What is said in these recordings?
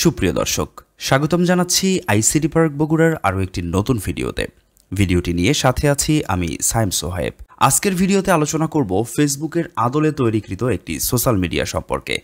সুপ্রিয় দর্শক, স্বাগতম জানাচ্ছি আইসিটি পার্ক বগুড়ার আরও একটি নতুন ভিডিওতে। ভিডিওটি নিয়ে সাথে আছি আমি সাইম সোহায়েব। আজকের ভিডিওতে আলোচনা করব ফেসবুকের আদলে তৈরিকৃত একটি সোশ্যাল মিডিয়া সম্পর্কে।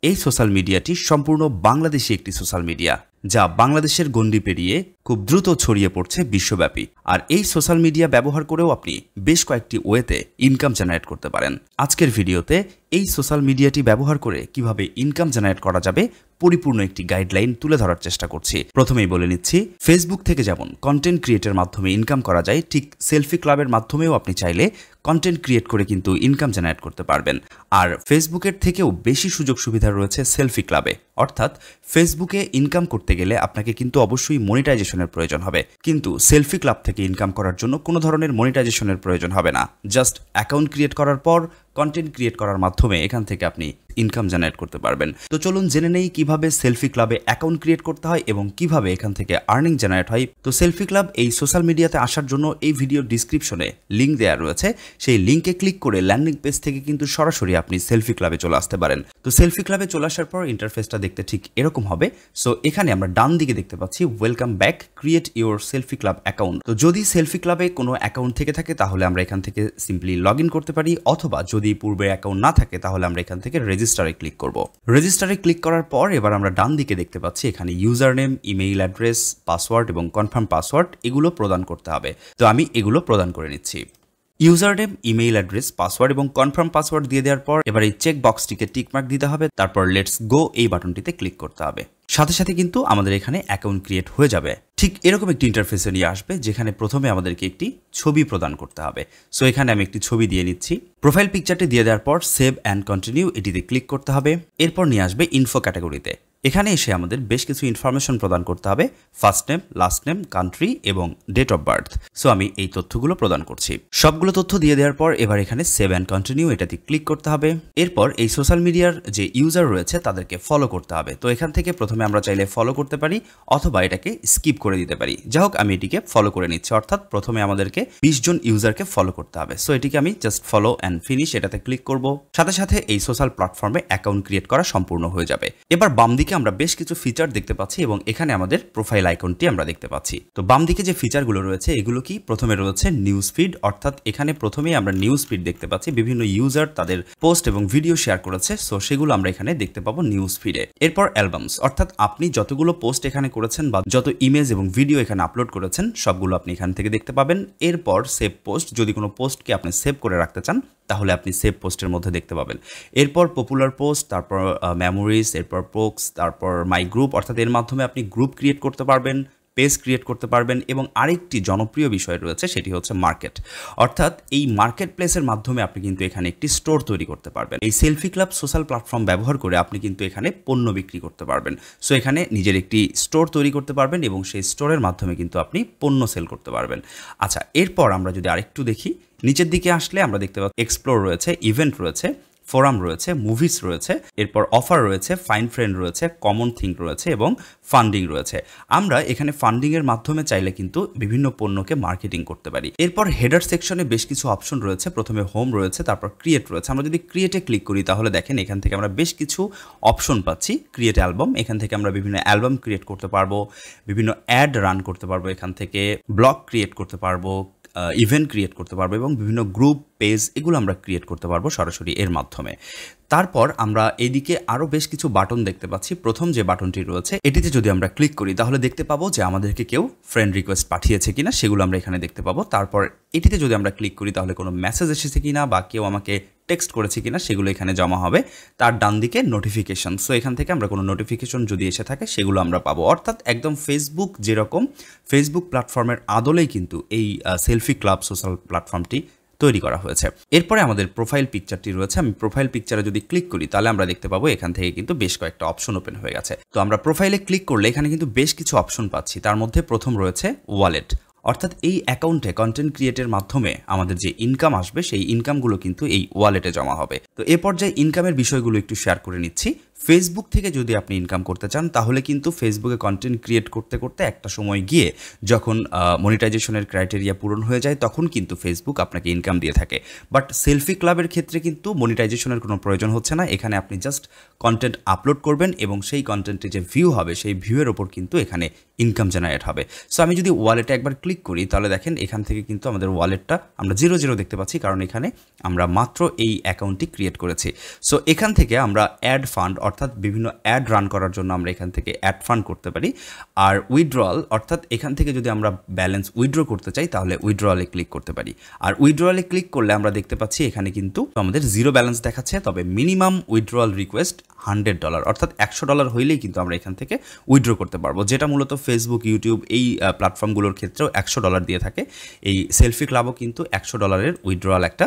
এই সোশ্যাল মিডিয়াটি সম্পূর্ণ বাংলাদেশি একটি সোশ্যাল মিডিয়া, যা বাংলাদেশের গণ্ডি পেরিয়ে খুব দ্রুত ছড়িয়ে পড়ছে বিশ্বব্যাপী। আর এই সোশ্যাল মিডিয়া ব্যবহার করেও আপনি বেশ কয়েকটি ওয়েতে ইনকাম জেনারেট করতে পারেন। আজকের ভিডিওতে এই সোশ্যাল মিডিয়াটি ব্যবহার করে কিভাবে ইনকাম জেনারেট করা যাবে পরিপূর্ণ একটি গাইডলাইন তুলে ধরার চেষ্টা করছি। প্রথমেই বলে নিচ্ছি, ফেসবুক থেকে যেমন কন্টেন্ট ক্রিয়েটের মাধ্যমে ইনকাম করা যায়, ঠিক সেলফি ক্লাবের মাধ্যমেও আপনি চাইলে কন্টেন্ট ক্রিয়েট করে কিন্তু ইনকাম জেনারেট করতে পারবেন। আর ফেসবুকের থেকেও বেশি সুযোগ সুবিধা রয়েছে সেলফি ক্লাবে। অর্থাৎ ফেসবুকে ইনকাম করতে গেলে আপনাকে কিন্তু অবশ্যই মনিটাইজেশনের প্রয়োজন হবে, কিন্তু সেলফি ক্লাব থেকে ইনকাম করার জন্য কোনো ধরনের মনিটাইজেশনের প্রয়োজন হবে না। জাস্ট অ্যাকাউন্ট ক্রিয়েট করার পর কন্টেন্ট ক্রিয়েট করার মাধ্যমে এখান থেকে আপনি ইনকাম জেনারেট করতে পারবেন। তো চলুন জেনে নেই কিভাবে সেলফি ক্লাবে অ্যাকাউন্ট ক্রিয়েট করতে হয় এবং কিভাবে এখান থেকে আর্নিং জেনারেট হয়। তো সেলফি ক্লাব এই সোশ্যাল মিডিয়াতে আসার জন্য এই ভিডিওর ডিসক্রিপশনে লিঙ্ক দেওয়া রয়েছে। সেই লিঙ্কে ক্লিক করে ল্যান্ডিং পেজ থেকে কিন্তু সরাসরি আপনি সেলফি ক্লাবে চলে আসতে পারেন। তো সেলফি ক্লাবে চলে আসার পর ইন্টারফেসটা দেখতে ঠিক এরকম হবে। সো এখানে আমরা ডান দিকে দেখতে পাচ্ছি welcome back, create your selfie club account. তো যদি সেলফি ক্লাবে কোনো অ্যাকাউন্ট থেকে থাকে তাহলে আমরা এখান থেকে সিম্পলি লগ ইন করতে পারি, অথবা যদি পূর্বে অ্যাকাউন্ট না থাকে তাহলে আমরা এখান থেকে রেজিস্টারে ক্লিক করব। রেজিস্টারে ক্লিক করার পর এবার আমরা ডান দিকে দেখতে পাচ্ছি এখানে user name, email address, password এবং কনফার্ম পাসওয়ার্ড এগুলো প্রদান করতে হবে। তো আমি এগুলো প্রদান করে নিচ্ছি। User name, email address, password এবং কনফার্ম পাসওয়ার্ড দিয়ে দেওয়ার পর এবার এই চেক বক্সটিকে টিকমার্ক দিতে হবে। তারপর লেটস গো এই বাটনটিতে ক্লিক করতে হবে। সাথে সাথে কিন্তু আমাদের এখানে অ্যাকাউন্ট ক্রিয়েট হয়ে যাবে। ঠিক এরকম একটি ইন্টারফেসে নিয়ে আসবে, যেখানে প্রথমে আমাদেরকে একটি ছবি প্রদান করতে হবে। সো এখানে আমি একটি ছবি দিয়ে নিচ্ছি। প্রোফাইল পিকচারটি দিয়ে দেওয়ার পর সেভ অ্যান্ড কন্টিনিউ এটিতে ক্লিক করতে হবে। এরপর নিয়ে আসবে ইনফো ক্যাটাগরিতে। এখানে এসে আমাদের বেশ কিছু ইনফরমেশন প্রদান করতে হবে, first name, last name, country এবং ডেট অফ বার্থ। সো আমি এই তথ্যগুলো প্রদান করছি। সবগুলো তথ্য দিয়ে দেওয়ার পর এবার এখানে সেভ অ্যান্ড কন্টিনিউ এটাতে ক্লিক করতে হবে। এরপর এই সোশ্যাল মিডিয়ার যে ইউজার রয়েছে তাদেরকে ফলো করতে হবে। তো এখান থেকে প্রথমে আমরা চাইলে ফলো করতে পারি, অথবা এটাকে স্কিপ করে দিতে পারি। যাই হোক, আমি এটিকে ফলো করে নিচ্ছি। অর্থাৎ প্রথমে আমাদেরকে 20 জন ইউজারকে ফলো করতে হবে। সো এটিকে আমি জাস্ট ফলো অ্যান্ড ফিনিশ এটাতে ক্লিক করব। সাথে সাথে এই সোশ্যাল প্ল্যাটফর্মে অ্যাকাউন্ট ক্রিয়েট করা সম্পূর্ণ হয়ে যাবে। এবার বাম দিকে আমরা বেশ কিছু ফিচার দেখতে পাচ্ছি এবং এখানে আমাদের প্রোফাইল আইকনটি আমরা দেখতে পাচ্ছি। তো বাম দিকে যে ফিচারগুলো রয়েছে এগুলো কি? প্রথমে রয়েছে নিউজ ফিড, অর্থাৎ এখানে প্রথমেই আমরা নিউজ ফিড দেখতে পাচ্ছি। বিভিন্ন ইউজার তাদের পোস্ট এবং ভিডিও শেয়ার করেছে, সো সেগুলো আমরা এখানে দেখতে পাবো নিউজ ফিডে। এরপর অ্যালবামস, অর্থাৎ আপনি যতগুলো পোস্ট এখানে করেছেন বা যত ইমেজ এবং ভিডিও এখানে আপলোড করেছেন সবগুলো আপনি এখান থেকে দেখতে পাবেন। এরপর সেভ পোস্ট, যদি কোনো পোস্টকে আপনি সেভ করে রাখতে চান তাহলে আপনি সেভ পোস্টের মধ্যে দেখতে পাবেন। এরপর পপুলার পোস্ট, তারপর মেমোরিজ, এরপর পোক্স, তারপর মাই গ্রুপ, অর্থাৎ এর মাধ্যমে আপনি গ্রুপ ক্রিয়েট করতে পারবেন, পেজ ক্রিয়েট করতে পারবেন। এবং আরেকটি জনপ্রিয় বিষয় রয়েছে, সেটি হচ্ছে মার্কেট, অর্থাৎ এই মার্কেট প্লেসের মাধ্যমে আপনি কিন্তু এখানে একটি স্টোর তৈরি করতে পারবেন। এই সেলফি ক্লাব সোশ্যাল প্ল্যাটফর্ম ব্যবহার করে আপনি কিন্তু এখানে পণ্য বিক্রি করতে পারবেন। সো এখানে নিজের একটি স্টোর তৈরি করতে পারবেন এবং সেই স্টোরের মাধ্যমে কিন্তু আপনি পণ্য সেল করতে পারবেন। আচ্ছা, এরপর আমরা যদি আরেকটু দেখি, নিচের দিকে আসলে আমরা দেখতে পাচ্ছি এক্সপ্লোর রয়েছে, ইভেন্ট রয়েছে, ফোরাম রয়েছে, মুভিস রয়েছে, এরপর অফার রয়েছে, ফাইন ফ্রেন্ড রয়েছে, কমন থিং রয়েছে এবং ফান্ডিং রয়েছে। আমরা এখানে ফান্ডিং এর মাধ্যমে চাইলে কিন্তু বিভিন্ন পণ্যকে মার্কেটিং করতে পারি। এরপর হেডার সেকশনে বেশ কিছু অপশন রয়েছে। প্রথমে হোম রয়েছে, তারপর ক্রিয়েট রয়েছে। আমরা যদি ক্রিয়েটে ক্লিক করি তাহলে দেখেন এখান থেকে আমরা বেশ কিছু অপশন পাচ্ছি। ক্রিয়েট অ্যালবাম, এখান থেকে আমরা বিভিন্ন অ্যালবাম ক্রিয়েট করতে পারবো, বিভিন্ন অ্যাড রান করতে পারবো, এখান থেকে ব্লগ ক্রিয়েট করতে পারবো, ইভেন্ট ক্রিয়েট করতে পারবো এবং বিভিন্ন গ্রুপ, পেজ এগুলো আমরা ক্রিয়েট করতে পারবো সরাসরি এর মাধ্যমে। তারপর আমরা এদিকে আরও বেশ কিছু বাটন দেখতে পাচ্ছি। প্রথম যে বাটনটি রয়েছে এটিতে যদি আমরা ক্লিক করি তাহলে দেখতে পাবো যে আমাদেরকে কেউ ফ্রেন্ড রিকোয়েস্ট পাঠিয়েছে কিনা সেগুলো আমরা এখানে দেখতে পাবো। তারপর এটিতে যদি আমরা ক্লিক করি তাহলে কোনো মেসেজ এসেছে কিনা বা কেউ আমাকে টেক্সট করেছে কিনা সেগুলো এখানে জমা হবে। তার ডান দিকে নোটিফিকেশন, সো এখান থেকে আমরা কোনো নোটিফিকেশন যদি এসে থাকে সেগুলো আমরা পাবো। অর্থাৎ একদম ফেসবুক যেরকম ফেসবুক প্ল্যাটফর্মের আদলেই কিন্তু এই সেলফি ক্লাব সোশ্যাল প্ল্যাটফর্মটি তৈরি করা হয়েছে। এরপরে আমাদের প্রোফাইল পিকচারটি রয়েছে। আমি প্রোফাইল পিকচারে যদি ক্লিক করি তাহলে আমরা দেখতে পাবো এখান থেকে কিন্তু বেশ কয়েকটা অপশন ওপেন হয়ে গেছে। তো আমরা প্রোফাইলে ক্লিক করলে এখানে কিন্তু বেশ কিছু অপশন পাচ্ছি। তার মধ্যে প্রথম রয়েছে ওয়ালেট, অর্থাৎ এই অ্যাকাউন্টে কন্টেন্ট ক্রিয়েটের মাধ্যমে আমাদের যে ইনকাম আসবে সেই ইনকামগুলো কিন্তু এই ওয়ালেটে জমা হবে। তো এ পর্যায়ে ইনকামের বিষয়গুলো একটু শেয়ার করে নিচ্ছি। ফেসবুক থেকে যদি আপনি ইনকাম করতে চান তাহলে কিন্তু ফেসবুকে কন্টেন্ট ক্রিয়েট করতে করতে একটা সময় গিয়ে যখন মনিটাইজেশনের ক্রাইটেরিয়া পূরণ হয়ে যায় তখন কিন্তু ফেসবুক আপনাকে ইনকাম দিয়ে থাকে। বাট সেলফি ক্লাবের ক্ষেত্রে কিন্তু মনিটাইজেশনের কোনো প্রয়োজন হচ্ছে না। এখানে আপনি জাস্ট কন্টেন্ট আপলোড করবেন এবং সেই কন্টেন্টে যে ভিউ হবে সেই ভিউয়ের ওপর কিন্তু এখানে ইনকাম জেনারেট হবে। সো আমি যদি ওয়ালেটে একবার ক্লিক করি তাহলে দেখেন এখান থেকে কিন্তু আমাদের ওয়ালেটটা আমরা 0 দেখতে পাচ্ছি, কারণ এখানে আমরা মাত্র এই অ্যাকাউন্টটি ক্রিয়েট করেছি। সো এখান থেকে আমরা অ্যাড ফান্ড অর্থাৎ বিভিন্ন অ্যাড রান করার জন্য আমরা এখান থেকে অ্যাড ফান্ড করতে পারি। আর উইথড্রয়াল অর্থাৎ এখান থেকে যদি আমরা ব্যালেন্স উইথড্র করতে চাই তাহলে উইথড্রয়ালে ক্লিক করতে পারি। আর উইথড্রয়ালে ক্লিক করলে আমরা দেখতে পাচ্ছি এখানে কিন্তু আমাদের 0 ব্যালেন্স দেখাচ্ছে, তবে মিনিমাম উইথড্রয়াল রিকোয়েস্ট $100 অর্থাৎ $100 হইলেই কিন্তু আমরা এখান থেকে উইথড্র করতে পারবো, যেটা মূলত ফেসবুক, ইউটিউব এই প্ল্যাটফর্মগুলোর ক্ষেত্রেও $100 দিয়ে থাকে। এই সেলফি ক্লাবও কিন্তু $100 উইথড্রয়াল একটা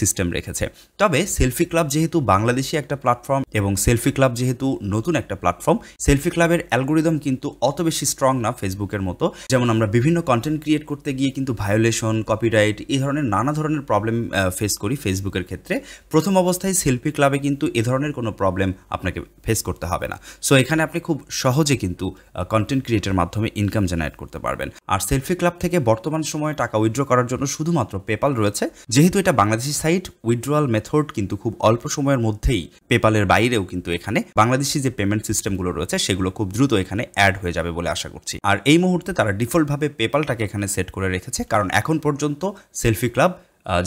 সিস্টেম রেখেছে। তবে সেলফি ক্লাব যেহেতু বাংলাদেশি একটা প্ল্যাটফর্ম এবং সেলফি ক্লাব যেহেতু নতুন একটা প্ল্যাটফর্ম, সেলফি ক্লাবের অ্যালগোরিদম কিন্তু অত বেশি স্ট্রং না ফেসবুকের মতো। যেমন আমরা বিভিন্ন কন্টেন্ট ক্রিয়েট করতে গিয়ে কিন্তু ভায়োলেশন, কপিরাইট এই ধরনের নানা ধরনের প্রবলেম ফেস করি ফেসবুকের ক্ষেত্রে। প্রথম অবস্থায় সেলফি ক্লাবে কিন্তু এ ধরনের কোনো প্রবলেম আপনাকে ফেস করতে হবে না। সো এখানে আপনি খুব সহজে কিন্তু কন্টেন্ট ক্রিয়েটের মাধ্যমে ইনকাম জেনারেট করতে পারবেন। আর সেলফি ক্লাব থেকে বর্তমান সময়ে টাকা উইথড্র করার জন্য শুধুমাত্র পেপাল রয়েছে। যেহেতু এটা বাংলাদেশি সাইট, উইথড্রয়াল মেথড কিন্তু খুব অল্প সময়ের মধ্যেই পেপালের বাইরেও কিন্তু এখানে বাংলাদেশি যে পেমেন্ট সিস্টেমগুলো রয়েছে সেগুলো খুব দ্রুত এখানে অ্যাড হয়ে যাবে বলে আশা করছি। আর এই মুহূর্তে তারা ডিফল্টভাবে পেপালটাকে এখানে সেট করে রেখেছে, কারণ এখন পর্যন্ত সেলফি ক্লাব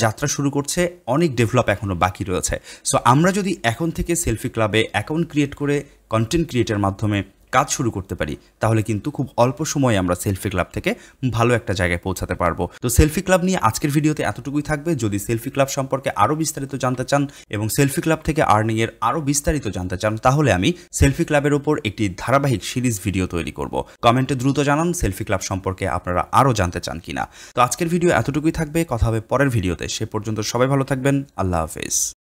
যাত্রা শুরু করছে, অনেক ডেভেলপ এখনও বাকি রয়েছে। সো আমরা যদি এখন থেকে সেলফি ক্লাবে অ্যাকাউন্ট ক্রিয়েট করে কন্টেন্ট ক্রিয়েটের মাধ্যমে কাজ শুরু করতে পারি তাহলে কিন্তু খুব অল্প সময়ে আমরা সেলফি ক্লাব থেকে ভালো একটা জায়গায় পৌঁছাতে পারবো। তো সেলফি ক্লাব নিয়ে আজকের ভিডিওতে এতটুকুই থাকবে। যদি সেলফি ক্লাব সম্পর্কে আরও বিস্তারিত জানতে চান এবং সেলফি ক্লাব থেকে আর্নিংয়ের আরও বিস্তারিত জানতে চান তাহলে আমি সেলফি ক্লাবের ওপর একটি ধারাবাহিক সিরিজ ভিডিও তৈরি করব। কমেন্টে দ্রুত জানান সেলফি ক্লাব সম্পর্কে আপনারা আরও জানতে চান কিনা। তো আজকের ভিডিও এতটুকুই থাকবে, কথা হবে পরের ভিডিওতে। সে পর্যন্ত সবাই ভালো থাকবেন। আল্লাহ হাফেজ।